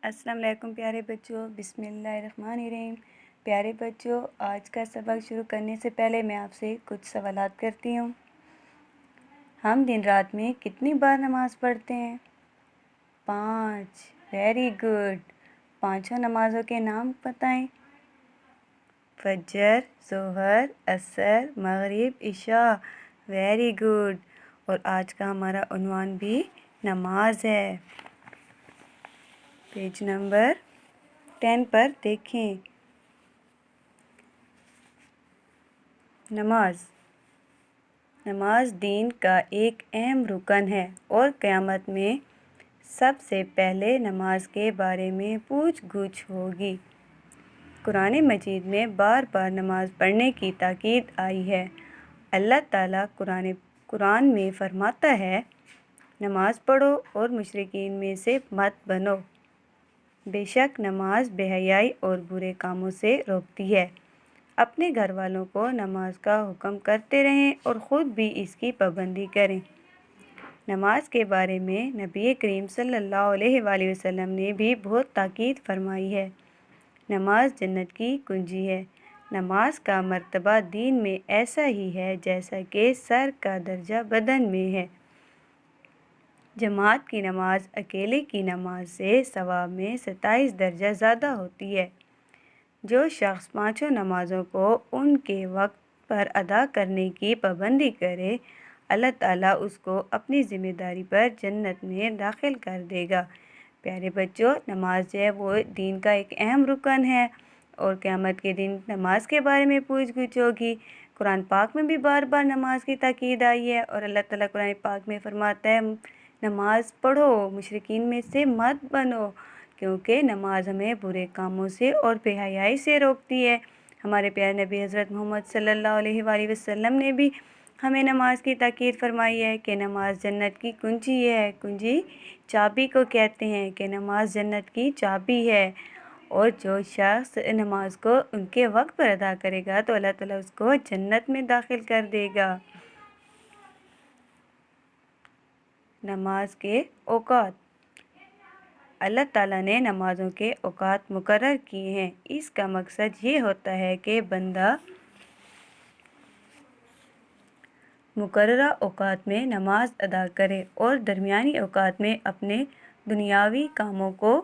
अस्सलाम वालेकुम प्यारे बच्चों, बिस्मिल्लाहिर्रहमानिर्रहीम। प्यारे बच्चों, आज का सबक शुरू करने से पहले मैं आपसे कुछ सवालात करती हूँ। हम दिन रात में कितनी बार नमाज पढ़ते हैं? 5। Very good. पाँचों नमाज़ों के नाम बताएं। फजर, ज़ोहर, असर, मगरिब, इशा। Very good. और आज का हमारा उन्वान भी नमाज है। पेज नंबर 10 पर देखें। नमाज दीन का एक अहम रुकन है और क़यामत में सबसे पहले नमाज के बारे में पूछ गुछ होगी। कुरान मजीद में बार बार नमाज पढ़ने की ताकीद आई है। अल्लाह ताला कुरान में फरमाता है, नमाज पढ़ो और मुशरिकीन में से मत बनो। बेशक नमाज बेहयाई और बुरे कामों से रोकती है। अपने घर वालों को नमाज का हुक्म करते रहें और ख़ुद भी इसकी पाबंदी करें। नमाज के बारे में नबी करीम सल्लल्लाहु अलैहि वसल्लम ने भी बहुत ताकीद फरमाई है। नमाज जन्नत की कुंजी है। नमाज का मर्तबा दीन में ऐसा ही है जैसा कि सर का दर्जा बदन में है। जमात की नमाज अकेले की नमाज से सवाब में 27 दर्जा ज़्यादा होती है। जो शख्स पाँचों नमाज़ों को उनके वक्त पर अदा करने की पाबंदी करे, अल्लाह ताला उसको अपनी ज़िम्मेदारी पर जन्नत में दाखिल कर देगा। प्यारे बच्चों, नमाज जो है वो दीन का एक अहम रुकन है और क़यामत के दिन नमाज के बारे में पूछ गुछ होगी। कुरान पाक में भी बार बार नमाज की ताकीद आई है और अल्लाह ताला कुरान पाक में फरमाता है, नमाज पढ़ो, मुशरिकीन में से मत बनो, क्योंकि नमाज हमें बुरे कामों से और बेहयाई से रोकती है। हमारे प्यारे नबी हज़रत मोहम्मद सल्लल्लाहु अलैहि वसल्लम ने भी हमें नमाज की ताकीद फरमाई है कि नमाज जन्नत की कुंजी है। कुंजी चाबी को कहते हैं कि नमाज जन्नत की चाबी है और जो शख्स नमाज को उनके वक्त पर अदा करेगा तो अल्लाह ताला उसको जन्नत में दाखिल कर देगा। नमाज के औकात। अल्लाह ताला ने नमाज़ों के औकात मुकर्रर किए हैं। इसका मकसद ये होता है कि बंदा मुकर्ररा औकात में नमाज अदा करे और दरमियानी औकात में अपने दुनियावी कामों को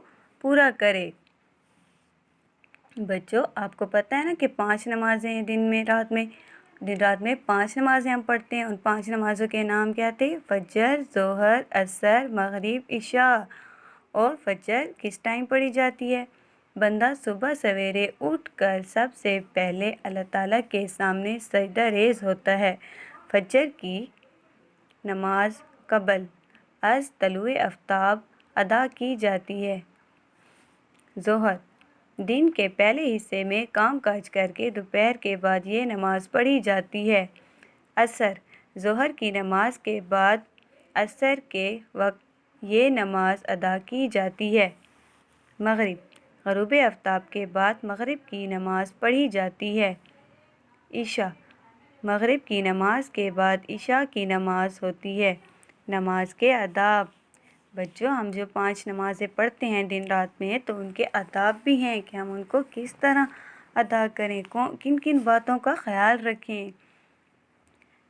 पूरा करे। बच्चों, आपको पता है ना कि 5 नमाज़ें हैं दिन रात में 5 नमाज़ें हम पढ़ते हैं। उन 5 नमाज़ों के नाम क्या थे? फजर, ज़ोहर, असर, मगरिब, इशा। और फजर किस टाइम पढ़ी जाती है? बंदा सुबह सवेरे उठकर सबसे पहले अल्लाह ताला के सामने सजदा रेज़ होता है। फजर की नमाज कबल अज़ तलुए आफ्ताब अदा की जाती है। ज़ोहर दिन के पहले हिस्से में काम काज करके दोपहर के बाद ये नमाज़ पढ़ी जाती है। असर ज़ोहर की नमाज के बाद असर के वक्त ये नमाज अदा की जाती है। मगरिब ग़ुरूब आफ्ताब के बाद मगरिब की नमाज़ पढ़ी जाती है। इशा मगरिब की नमाज के बाद इशा की नमाज होती है। नमाज के आदाब। बच्चों, हम जो 5 नमाज़ें पढ़ते हैं दिन रात में तो उनके आदाब भी हैं कि हम उनको किस तरह अदा करें, किन किन बातों का ख्याल रखें।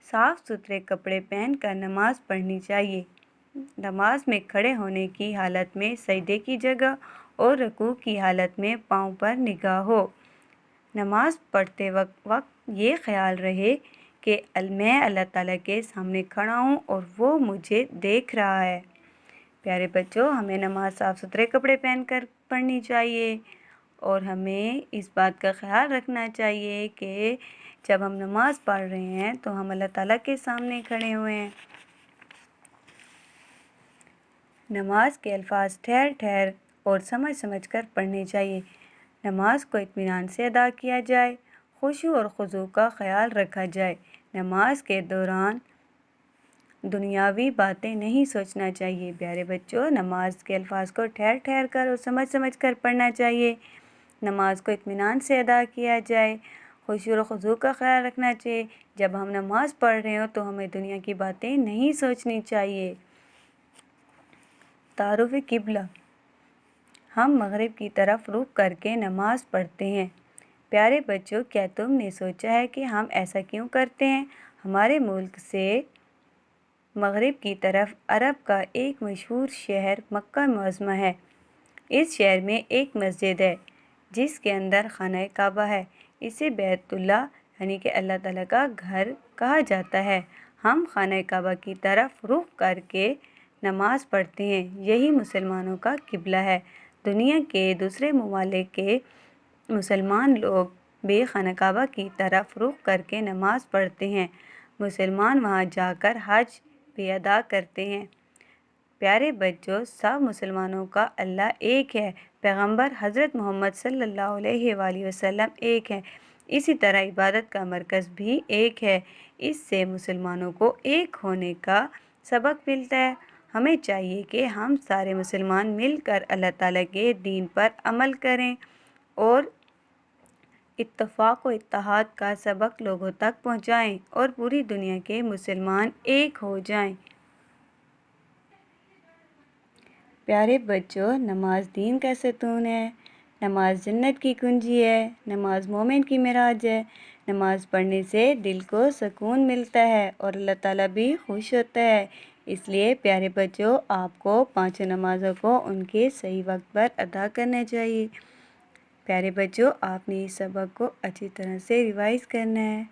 साफ़ सुथरे कपड़े पहनकर नमाज पढ़नी चाहिए। नमाज में खड़े होने की हालत में सजदे की जगह और रुकू की हालत में पाँव पर निगाह हो। नमाज पढ़ते वक्त ये ख्याल रहे कि मैं अल्लाह ताला के सामने खड़ा हूँ और वो मुझे देख रहा है। प्यारे बच्चों, हमें नमाज साफ़ सुथरे कपड़े पहनकर पढ़नी चाहिए और हमें इस बात का ख्याल रखना चाहिए कि जब हम नमाज़ पढ़ रहे हैं तो हम अल्लाह ताला के सामने खड़े हुए हैं। नमाज के अल्फाज ठहर ठहर और समझ समझ कर पढ़ने चाहिए। नमाज को इत्मीनान से अदा किया जाए, खुशू और खुजू का ख्याल रखा जाए। नमाज के दौरान दुनियावी बातें नहीं सोचना चाहिए। प्यारे बच्चों, नमाज के अल्फाज को ठहर ठहर कर और समझ समझ कर पढ़ना चाहिए। नमाज को इत्मीनान से अदा किया जाए, खुशू और खुजू का ख्याल रखना चाहिए। जब हम नमाज पढ़ रहे हो तो हमें दुनिया की बातें नहीं सोचनी चाहिए। तारुफ़ किबला ہم مغرب کی طرف رخ کر کے نماز پڑھتے ہیں۔ پیارے بچوں، کیا تم نے سوچا ہے کہ ہم ایسا کیوں کرتے ہیں؟ ہمارے ملک سے مغرب کی طرف عرب کا ایک مشہور شہر مکہ معظمہ ہے۔ اس شہر میں ایک مسجد ہے جس کے اندر خانہ کعبہ ہے۔ اسے بیت اللہ یعنی کہ اللہ تعالیٰ کا گھر کہا جاتا ہے۔ ہم خانہ کعبہ کی طرف رخ کر کے نماز پڑھتے ہیں۔ یہی مسلمانوں کا قبلہ ہے۔ دنیا کے دوسرے ممالک کے مسلمان لوگ بھی خانہ کعبہ کی طرف رخ کر کے نماز پڑھتے ہیں۔ مسلمان وہاں جا کر حج بھی ادا کرتے ہیں۔ پیارے بچوں، سب مسلمانوں کا اللہ ایک ہے۔ پیغمبر حضرت محمد صلی اللہ علیہ وآلہ وسلم ایک ہے۔ اسی طرح عبادت کا مرکز بھی ایک ہے۔ اس سے مسلمانوں کو ایک ہونے کا سبق ملتا ہے۔ ہمیں چاہیے کہ ہم سارے مسلمان مل کر اللہ تعالیٰ کے دین پر عمل کریں اور اتفاق و اتحاد کا سبق لوگوں تک پہنچائیں اور پوری دنیا کے مسلمان ایک ہو جائیں۔ پیارے بچوں، نماز دین کا ستون ہے۔ نماز جنت کی کنجی ہے۔ نماز مومن کی معراج ہے۔ نماز پڑھنے سے دل کو سکون ملتا ہے اور اللہ تعالیٰ بھی خوش ہوتا ہے۔ اس لیے پیارے بچوں، آپ کو 5 نمازوں کو ان کے صحیح وقت پر ادا کرنا چاہیے۔ پیارے بچوں، آپ نے اس سبق کو اچھی طرح سے ریوائز کرنا ہے۔